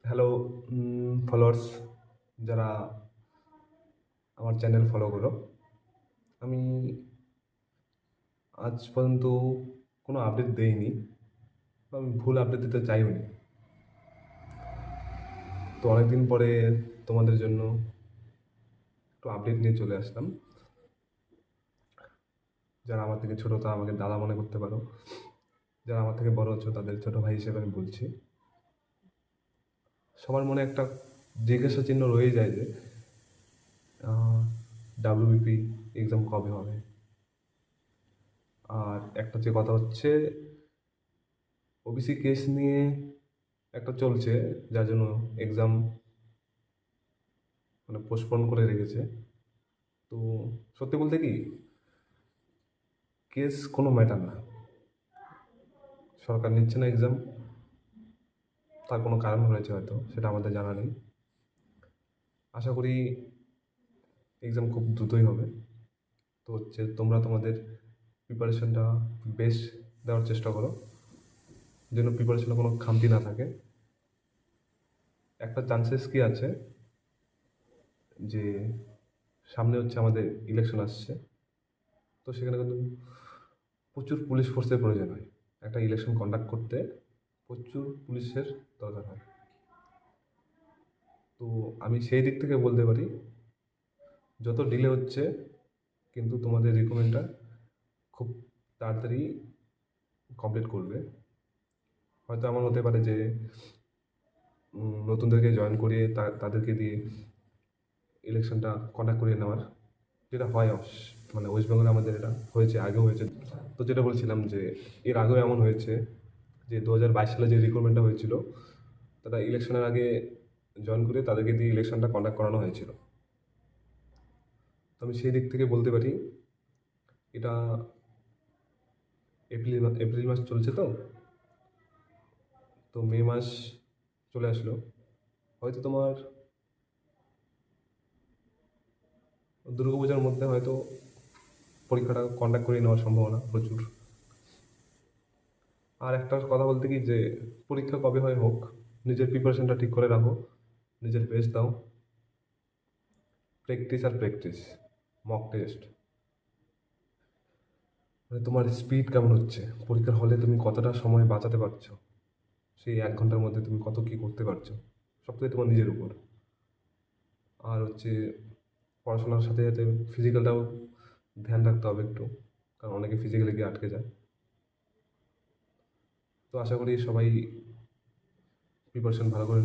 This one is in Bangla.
হ্যালো ফলোয়ার্স, যারা আমার চ্যানেল ফলো করো। আমি আজ পর্যন্ত কোনো আপডেট দেইনি, বা আমি ভুল আপডেট দিতে চাইও নি। তো অনেকদিন পরে তোমাদের জন্য একটু আপডেট নিয়ে চলে আসলাম। যারা আমার থেকে ছোটো তারা আমাকে দাদা মনে করতে পারো, যারা আমার থেকে বড় হচ্ছে তাদের ছোটো ভাই হিসেবে আমি বলছি। সবার মনে একটা জিজ্ঞাসা চিহ্ন রয়ে যায় যে ডাব্লিউবিপি এক্সাম কবে হবে। আর একটা যে কথা হচ্ছে, ওবিসি কেস নিয়ে একটা চলছে, যার জন্য এক্সাম মানে পোস্টপোন করে রেখেছে। তো সত্যি বলতে কি, কেস কোনো ম্যাটার না। সরকার নিচ্ছে না এক্সাম, তার কোনো কারণ রয়েছে হয়তো, সেটা আমাদের জানা নেই। আশা করি এক্সাম খুব দ্রুতই হবে। তো হচ্ছে, তোমরা তোমাদের প্রিপারেশনটা বেস্ট দেওয়ার চেষ্টা করো, যেন প্রিপারেশনে কোনো খামতি না থাকে। একটা চান্সেস কি আছে যে সামনে হচ্ছে আমাদের ইলেকশন আসছে, তো সেখানে কিন্তু প্রচুর পুলিশ ফোর্সের প্রয়োজন হয়। একটা ইলেকশন কন্ডাক্ট করতে প্রচুর পুলিশের দরকার হয়। তো আমি সেই দিক থেকে বলতে পারি, যত ডিলে হচ্ছে কিন্তু তোমাদের রিকমেন্ডটা খুব তাড়াতাড়ি কমপ্লিট করবে। হয়তো এমন হতে পারে যে নতুনদেরকে জয়েন করিয়ে তাদেরকে দিয়ে ইলেকশনটা কন্ডাক্ট করিয়ে নেওয়ার, যেটা হয় মানে ওয়েস্ট বেঙ্গলে আমাদের এটা হয়েছে, আগেও হয়েছে। তো যেটা বলছিলাম যে এর আগেও এমন হয়েছে যে 2022 সালে যে রিক্রুটমেন্টটা হয়েছিল, তারা ইলেকশনের আগে জয়েন করে তাদেরকে দিয়ে ইলেকশনটা কন্ডাক্ট করানো হয়েছিল। তো আমি সেই দিক থেকে বলতে পারি, এটা এপ্রিল মাস চলছে, তো মে মাস চলে আসলো। হয়তো তোমার দুর্গাপূজার মধ্যে হয়তো পরীক্ষাটা কন্ডাক্ট করে নেওয়ার সম্ভাবনা প্রচুর। আর একটা কথা বলতে কি, যে পরীক্ষা কবে হয় হোক, নিজের প্রিপারেশনটা ঠিক করে রাখো, নিজের বেস্ট দাও। প্র্যাকটিস আর প্র্যাকটিস, মক টেস্ট, মানে তোমার স্পিড কেমন হচ্ছে, পরীক্ষার হলে তুমি কতটা সময় বাঁচাতে পারছো, সেই 1 ঘন্টার মধ্যে তুমি কত কী করতে পারছো, সবটাই তোমার নিজের উপর। আর হচ্ছে, পড়াশোনার সাথে সাথে ফিজিক্যালটাও ধ্যান রাখতে হবে একটু, কারণ অনেকে ফিজিক্যালি গিয়ে আটকে যায়। তো আশা করি সবাই প্রিপারেশন ভালো করে